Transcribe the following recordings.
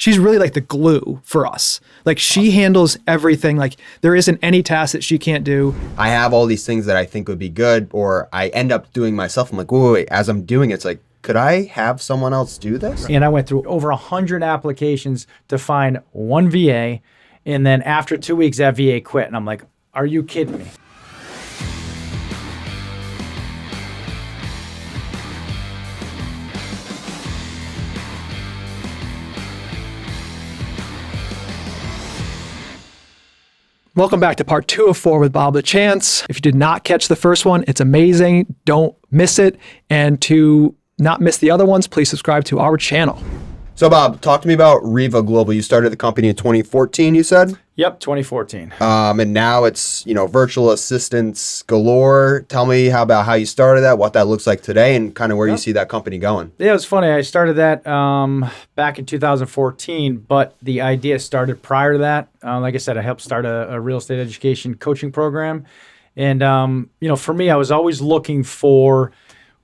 she's really like the glue for us. Like she handles everything. Like there isn't any task that she can't do. I have all these things that I think would be good, or I end up doing myself. I'm like, wait. As I'm doing it, it's like, could I have someone else do this? And I went through over 100 applications to find one VA. And then after 2 weeks, that VA quit. And I'm like, are you kidding me? Welcome back to part 2 of 4 with Bob LaChance. If you did not catch the first one, it's amazing. Don't miss it. And to not miss the other ones, please subscribe to our channel. So Bob, talk to me about Reva Global. You started the company in 2014, you said? Yep, 2014. And now it's, virtual assistants galore. Tell me about how you started that, what that looks like today, and kind of where you see that company going. Yeah, it was funny. I started that back in 2014, but the idea started prior to that. Like I said, I helped start a real estate education coaching program. And, for me, I was always looking for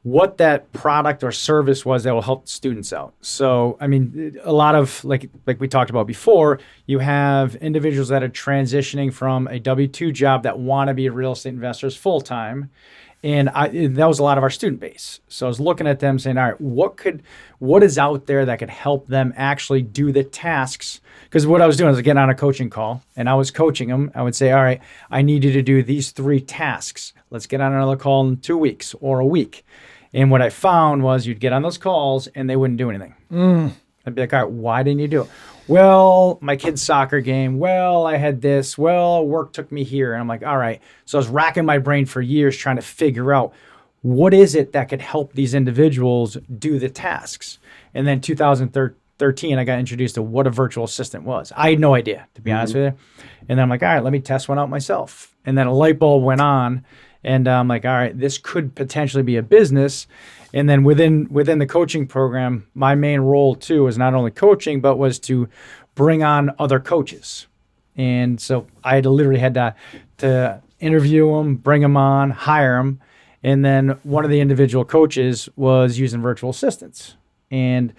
what that product or service was that will help students out. So, a lot of, like we talked about before, you have individuals that are transitioning from a W-2 job that want to be real estate investors full-time. And that was a lot of our student base. So I was looking at them saying, all right, what is out there that could help them actually do the tasks? Because what I was doing was getting on a coaching call and I was coaching them. I would say, all right, I need you to do these 3 tasks. Let's get on another call in 2 weeks or a week. And what I found was you'd get on those calls and they wouldn't do anything. I'd be like, all right, why didn't you do it? Well, my kid's soccer game. Well, I had this. Well, work took me here. And I'm like, all right. So I was racking my brain for years trying to figure out what is it that could help these individuals do the tasks. And then 2013, I got introduced to what a virtual assistant was. I had no idea, to be honest with you. And then I'm like, all right, let me test one out myself. And then a light bulb went on. And I'm like, all right, this could potentially be a business. And then within the coaching program, my main role too was not only coaching, but was to bring on other coaches. And so I literally had to interview them, bring them on, hire them. And then one of the individual coaches was using virtual assistants. And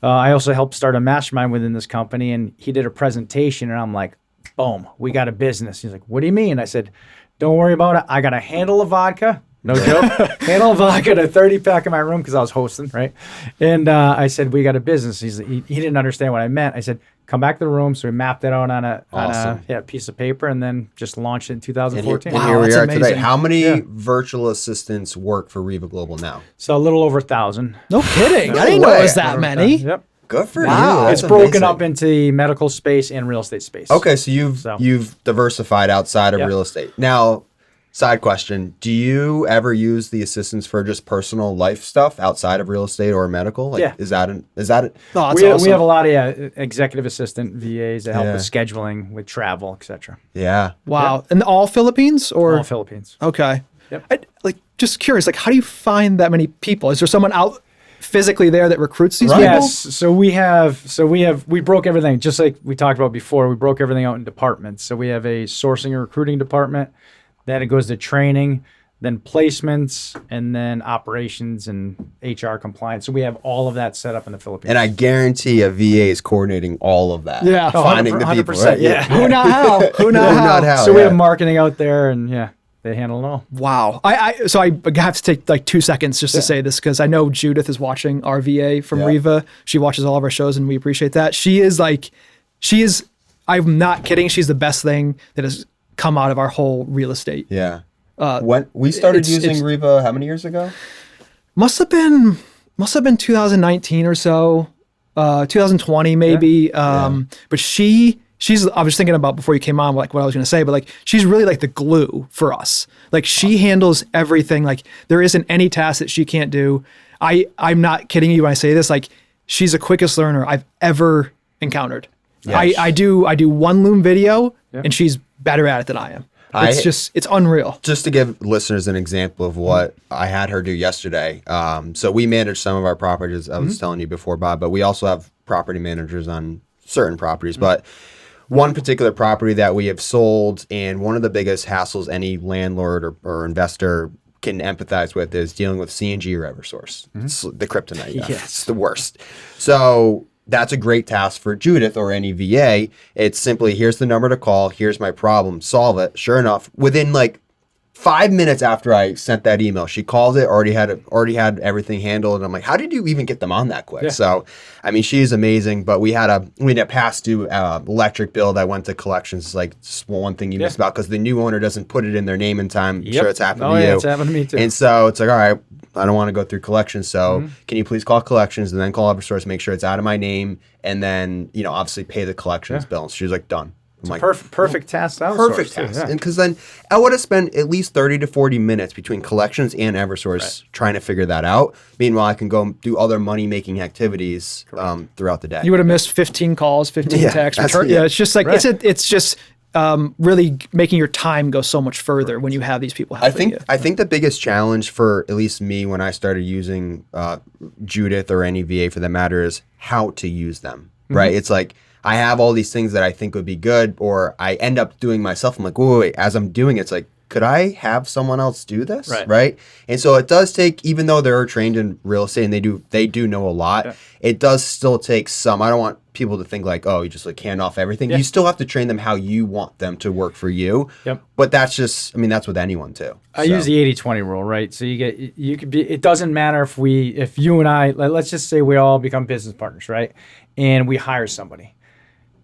I also helped start a mastermind within this company. And he did a presentation and I'm like, boom, we got a business. He's like, what do you mean? I said, don't worry about it. I got a handle of vodka. No joke. Handle of vodka and a 30-pack in my room because I was hosting, right? And I said, we got a business. He didn't understand what I meant. I said, come back to the room. So we mapped it out on a piece of paper and then just launched it in 2014. And here we are today. How many virtual assistants work for Reva Global now? So a little over 1,000. No kidding. I didn't know it was that many. Yep. Good for you. It's broken up into the medical space and real estate space. Okay, so you've diversified outside of real estate. Now, side question, do you ever use the assistants for just personal life stuff outside of real estate or medical? Like, is that it? Oh, that's awesome. We have a lot of executive assistant VAs that help with scheduling, with travel, etc. Yeah. Wow. And all Philippines or? All Philippines. Okay. Yep. Just curious, how do you find that many people? Is there someone out physically there that recruits these people? Yes. So we broke everything, just like we talked about before. We broke everything out in departments. So we have a sourcing and recruiting department. Then it goes to training, then placements, and then operations and HR compliance. So we have all of that set up in the Philippines. And I guarantee a VA is coordinating all that. Yeah. Finding the people. Right? Yeah. Who not how? Who not how? So we have marketing out there and they handle it all. Wow. So I have to take 2 seconds just to say this because I know Judith is watching our VA from Reva. She watches all of our shows and we appreciate that. She is, I'm not kidding. She's the best thing that has come out of our whole real estate. Yeah. When we started using Reva, how many years ago? Must have been 2019 or so, 2020 maybe. But she's, I was thinking about before you came on, what I was going to say, but she's really the glue for us. She handles everything. There isn't any task that she can't do. I'm not kidding you when I say this. She's the quickest learner I've ever encountered. Yes. I do one Loom video and she's better at it than I am. It's unreal. Just to give listeners an example of what I had her do yesterday. So we manage some of our properties, I was telling you before, Bob, but we also have property managers on certain properties. But one particular property that we have sold, and one of the biggest hassles any landlord or investor can empathize with is dealing with CNG or Eversource. It's the kryptonite. It's the worst. So that's a great task for Judith or any VA. It's simply, here's the number to call, here's my problem, solve it. Sure enough, within like 5 minutes after I sent that email, she called it, already had everything handled. And I'm like, how did you even get them on that quick? Yeah. So, I mean, she's amazing, but we had a past due electric bill that went to collections. It's like one thing you miss about, because the new owner doesn't put it in their name in time. I'm sure it's happened to you. It's happened to me too. And so it's like, all right, I don't want to go through collections. So can you please call collections and then call Eversource, make sure it's out of my name, and then, obviously pay the collections bill. And she was like, done. I'm like, perfect task to outsource. perfect task. And because then I would have spent at least 30 to 40 minutes between collections and Eversource trying to figure that out. Meanwhile, I can go do other money-making activities throughout the day. You would have missed 15 calls, 15 texts. It's just like, it's just really making your time go so much further when you have these people helping you. I think the biggest challenge for at least me when I started using Judith, or any VA for that matter, is how to use them, right? It's like, I have all these things that I think would be good, or I end up doing myself. I'm like, wait, as I'm doing it, it's like, could I have someone else do this? Right. And so it does take, even though they're trained in real estate and they do know a lot, it does still take some. I don't want people to think like, oh, you just like hand off everything. You still have to train them how you want them to work for you. But that's just, that's with anyone too. I use the 80-20 rule, right? So you could be, it doesn't matter if you and I, let's just say we all become business partners, right? And we hire somebody.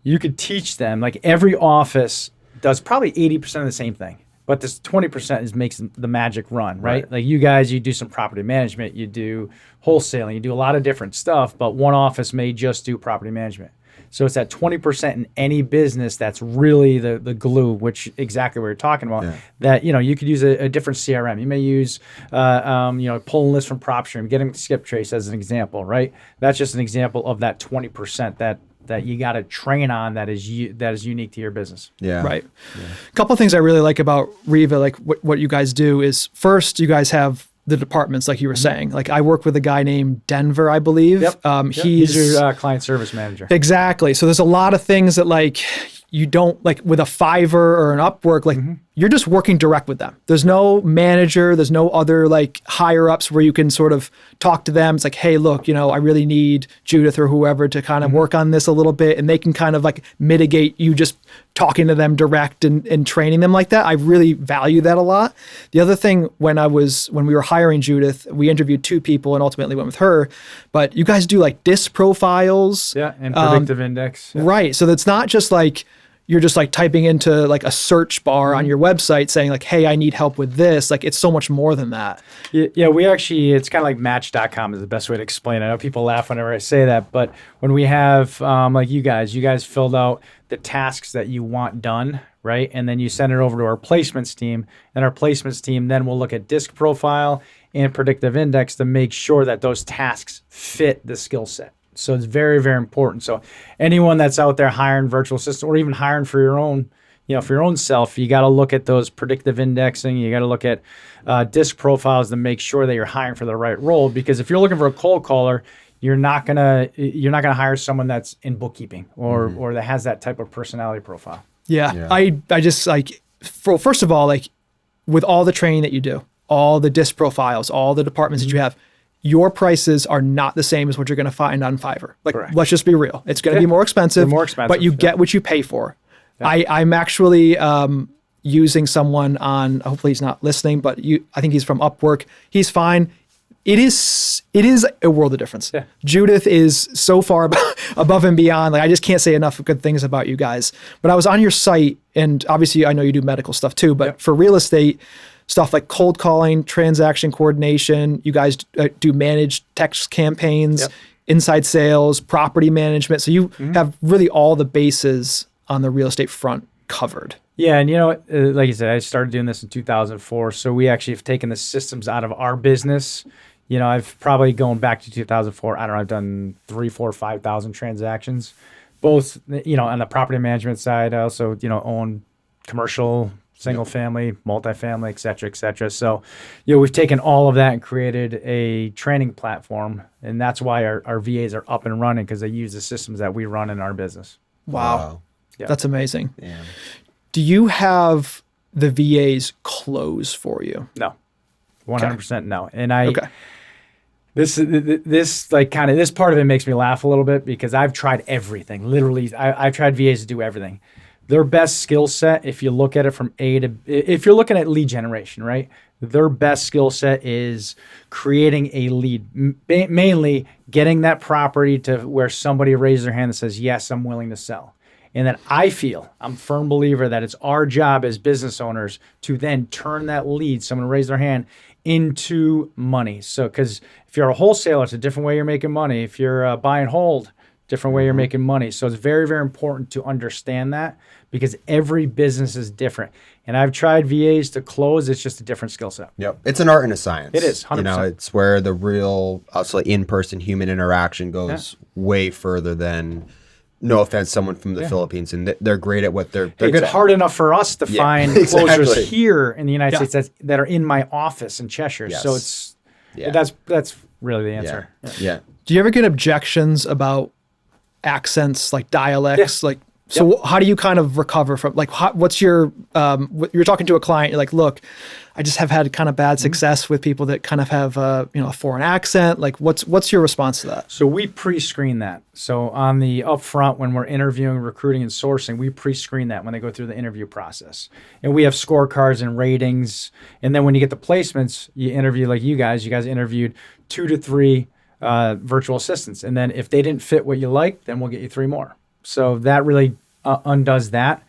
You could teach them, like every office does probably 80% of the same thing, but this 20% makes the magic run, right? Like you guys, you do some property management, you do wholesaling, you do a lot of different stuff, but one office may just do property management. So it's that 20% in any business that's really the glue, which exactly what you're talking about, that, you could use a different CRM. You may use, pulling lists from PropStream, getting Skip Trace as an example, right? That's just an example of that 20% that you got to train on that is unique to your business. Right. A couple of things I really like about Reva, like what you guys do is, first, you guys have the departments, like you were saying. Like I work with a guy named Denver, I believe. He's your client service manager. Exactly. So there's a lot of things that like you don't, like with a Fiverr or an Upwork, like you're just working direct with them. There's no manager, there's no other like higher ups where you can sort of talk to them. It's like, hey, look, I really need Judith or whoever to kind of work on this a little bit, and they can kind of like mitigate you just talking to them direct and training them like that. I really value that a lot. The other thing, when we were hiring Judith, we interviewed 2 people and ultimately went with her, but you guys do like disc profiles. And predictive index. Right. So that's not just like, you're just like typing into like a search bar on your website saying like, hey, I need help with this. Like it's so much more than that. Yeah, we actually, it's kind of like Match.com is the best way to explain it. I know people laugh whenever I say that, but when we have, like you guys filled out the tasks that you want done, right? And then you send it over to our placements team, and our placements team then will look at disc profile and predictive index to make sure that those tasks fit the skill set. So it's very, very important. So anyone that's out there hiring virtual assistants, or even hiring for your own, for your own self, you got to look at those predictive indexing. You got to look at disc profiles to make sure that you're hiring for the right role. Because if you're looking for a cold caller, you're not gonna hire someone that's in bookkeeping or that has that type of personality profile. I just like, first of all, like with all the training that you do, all the disc profiles, all the departments that you have, your prices are not the same as what you're going to find on Fiverr. Like, let's just be real. It's going to be more expensive, but you get what you pay for. I'm actually using someone on, hopefully he's not listening, but I think he's from Upwork. He's fine. It is a world of difference. Judith is so far above and beyond. Like I just can't say enough good things about you guys. But I was on your site, and obviously I know you do medical stuff too, but for real estate, stuff like cold calling, transaction coordination, you guys do managed text campaigns, inside sales, property management. So you have really all the bases on the real estate front covered. Yeah, and like you said, I started doing this in 2004. So we actually have taken the systems out of our business. I've probably going back to 2004. I don't know, I've done 3, 4, 5,000 transactions, both, on the property management side. I also, own commercial, single family, multifamily, et cetera, et cetera. So, we've taken all of that and created a training platform. And that's why our VAs are up and running, because they use the systems that we run in our business. Wow. That's amazing. Do you have the VAs close for you? No, 100% no. And This like kind of this part of it makes me laugh a little bit because I've tried everything. Literally, I've tried VAs to do everything. Their best skill set, if you look at it from if you're looking at lead generation, right? Their best skill set is creating a lead, mainly getting that property to where somebody raises their hand and says, yes, I'm willing to sell. And then I'm a firm believer that it's our job as business owners to then turn that lead, someone raise their hand, into money. So, because if you're a wholesaler, it's a different way you're making money. If you're a buy and hold, different way you're making money. So it's very, very important to understand that because every business is different. And I've tried VAs to close. It's just a different skill set. Yep. It's an art and a science. It is, 100%. You know, it's where the real, also in-person human interaction goes way further than, no offense, someone from the Philippines. And they're great at what they're good It's at. hard enough for us to find closers here in the United States that are in my office in Cheshire. Yes. So it's that's really the answer. Yeah. Do you ever get objections about accents, like dialects? Like, so how do you kind of recover from, like, what's your, you're talking to a client, you're like, look, I just have had kind of bad success with people that kind of have, a foreign accent. Like, what's your response to that? So we pre-screen that. So on the upfront, when we're interviewing, recruiting, and sourcing, we pre-screen that when they go through the interview process. And we have scorecards and ratings. And then when you get the placements, you interview, like you guys interviewed 2 to 3 virtual assistants. And then if they didn't fit what you like, then we'll get you 3 more. So that really undoes that.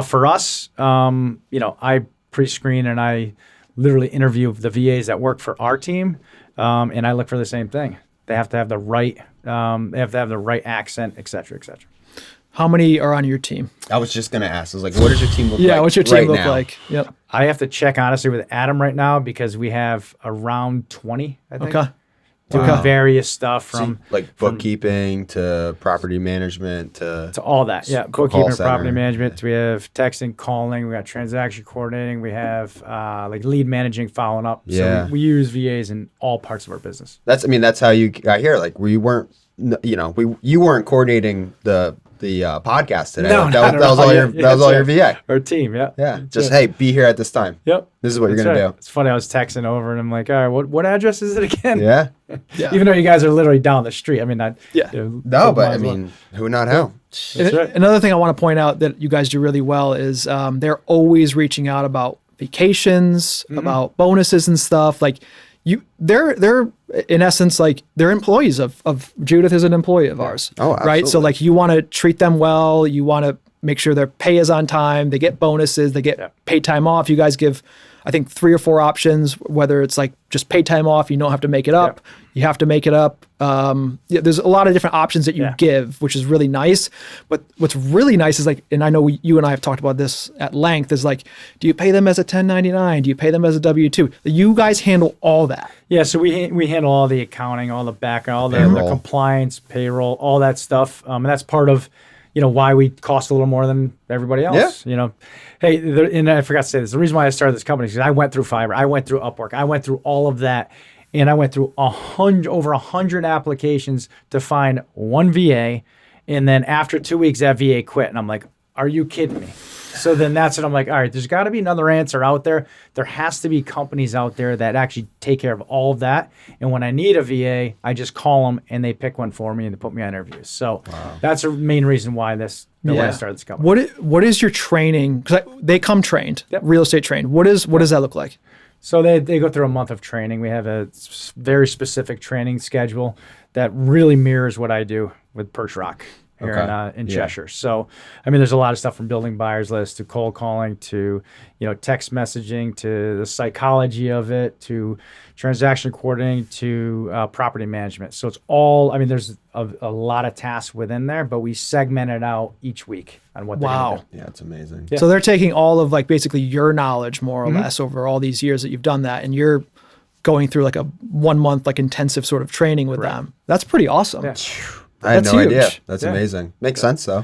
For us, I pre-screen and I literally interview the VAs that work for our team, and I look for the same thing. They have to have the right, accent, et cetera, et cetera. How many are on your team? I was just going to ask. I was like, what does your team look like? Yeah, what's your team right look now? like? Yep. I have to check honestly with Adam right now because we have around 20, I think. Okay. Doing various stuff from like bookkeeping to property management to all that. Yeah, call bookkeeping, center. property management. We have texting, calling. We got transaction coordinating. We have like lead managing, following up. Yeah. So we use VAs in all parts of our business. That's how you got here. Like you weren't coordinating the podcast today. No, that was all your VA. Our team, yeah. Yeah. Just hey, be here at this time. Yep. This is what you're That's gonna right. do. It's funny. I was texting over and I'm like, all right, what address is it again? Yeah. Yeah. Even though you guys are literally down the street. I mean, No, but I mean, who not how? That's right. Another thing I want to point out that you guys do really well is they're always reaching out about vacations, about bonuses and stuff. Like they're in essence, like they're employees of Judith is an employee of ours. Oh, right. So absolutely. like you want to treat them well. You want to make sure their pay is on time. They get bonuses. They get paid time off. You guys give, I think, 3 or 4 options, whether it's like just paid time off, you don't have to make it up. You have to make it up. There's a lot of different options that you give, which is really nice. But what's really nice is like, and I know you and I have talked about this at length, is like, do you pay them as a 1099? Do you pay them as a W-2? You guys handle all that. Yeah, so we handle all the accounting, all the background, all the compliance, payroll, all that stuff. And that's part of, why we cost a little more than everybody else. Yeah. Hey, and I forgot to say this. The reason why I started this company is because I went through Fiverr, I went through Upwork, I went through all of that, and I went through over 100 applications to find one VA, and then after 2 weeks, that VA quit, and I'm like, are you kidding me? So then that's when I'm like, all right, there's got to be another answer out there. There has to be companies out there that actually take care of all of that. And when I need a VA, I just call them and they pick one for me and they put me on interviews. So that's the main reason why I started this company. What is your training? Because they come trained, real estate trained. What does that look like? So they go through a month of training. We have a very specific training schedule that really mirrors what I do with Perch Rock here in Cheshire. So, I mean, there's a lot of stuff from building buyers list to cold calling to, text messaging to the psychology of it to transaction coordinating to property management. So it's all, I mean, there's a lot of tasks within there, but we segment it out each week on what they're going to do. Yeah, it's amazing. So they're taking all of like basically your knowledge more or less over all these years that you've done that, and you're going through like a 1 month like intensive sort of training with them. That's pretty awesome. Yeah. I had That's no huge. idea. That's amazing. Makes sense though.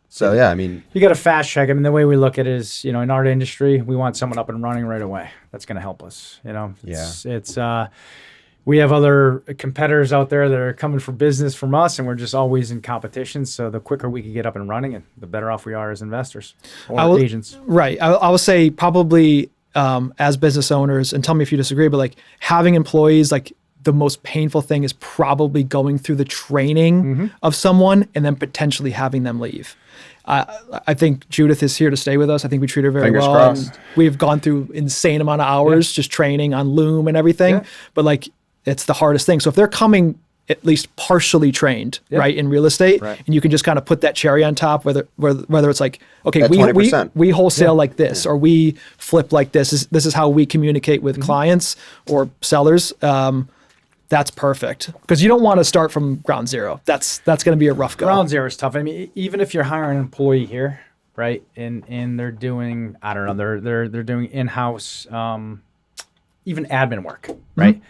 So I mean, you got to fast check. I mean, the way we look at it is, in our industry, we want someone up and running right away. That's going to help us. We have other competitors out there that are coming for business from us, and we're just always in competition. So the quicker we can get up and running, and the better off we are as investors or agents. Right. I will say probably as business owners, and tell me if you disagree, but like having employees, like the most painful thing is probably going through the training of someone and then potentially having them leave. I think Judith is here to stay with us. I think we treat her very Fingers well. crossed. And we've gone through insane amount of hours just training on loom and everything. Yeah. But like, it's the hardest thing. So if they're coming at least partially trained, right, in real estate, Right. and you can just kind of put that cherry on top, whether it's like, okay, That we 20%. wholesale like this, or we flip like this. This is how we communicate with clients or sellers. That's perfect, because you don't want to start from ground zero. That's going to be a rough go. Ground zero is tough. I mean, even if you're hiring an employee here, right, and they're doing, I don't know, they're doing in-house, even admin work, right?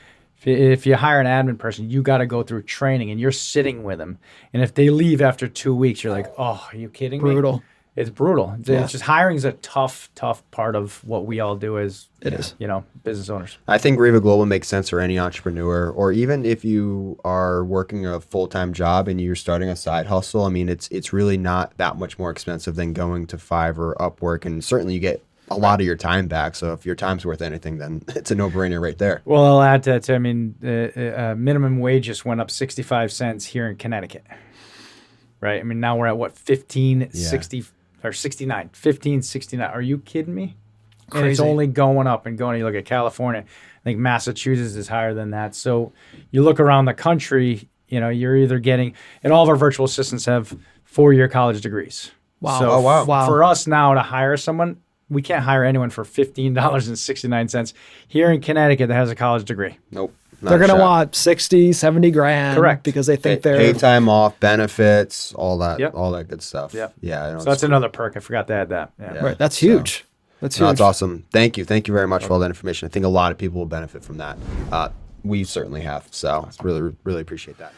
If you hire an admin person, you got to go through training, and you're sitting with them. And if they leave after 2 weeks, you're like, oh, are you kidding me? Brutal. It's brutal. It's just hiring is a tough part of what we all do as business owners. I think Reva Global makes sense for any entrepreneur, or even if you are working a full-time job and you're starting a side hustle. I mean, it's really not that much more expensive than going to Fiverr or Upwork, and certainly you get a lot of your time back. So if your time's worth anything, then it's a no-brainer right there. Well, I'll add to that. I mean, minimum wage just went up 65 cents here in Connecticut, right? I mean, now we're at what, 15.60 or 69, 15.69. Are you kidding me? And it's Crazy. only going up and going. You look at California, I think Massachusetts is higher than that. So you look around the country, you're either getting, and all of our virtual assistants have 4-year college degrees. Wow. So Oh, wow. Wow. for us now to hire someone, we can't hire anyone for $15.69 here in Connecticut that has a college degrey. Nope. not They're a going to shot. want 60, 70 grand. Correct. Because they think they're... Paid time off, benefits, all that, Yep. all that good stuff. Yep. Yeah. I know So that's another perk. I forgot to add that. Yeah. Right. That's huge. That's No, huge. that's awesome. Thank you very much for all that information. I think a lot of people will benefit from that. We certainly have. So really, really appreciate that.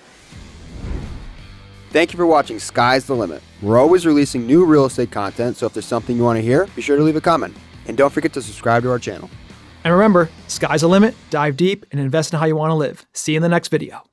Thank you for watching Sky's the Limit. We're always releasing new real estate content, so if there's something you want to hear, be sure to leave a comment. And don't forget to subscribe to our channel. And remember, sky's the limit, dive deep, and invest in how you want to live. See you in the next video.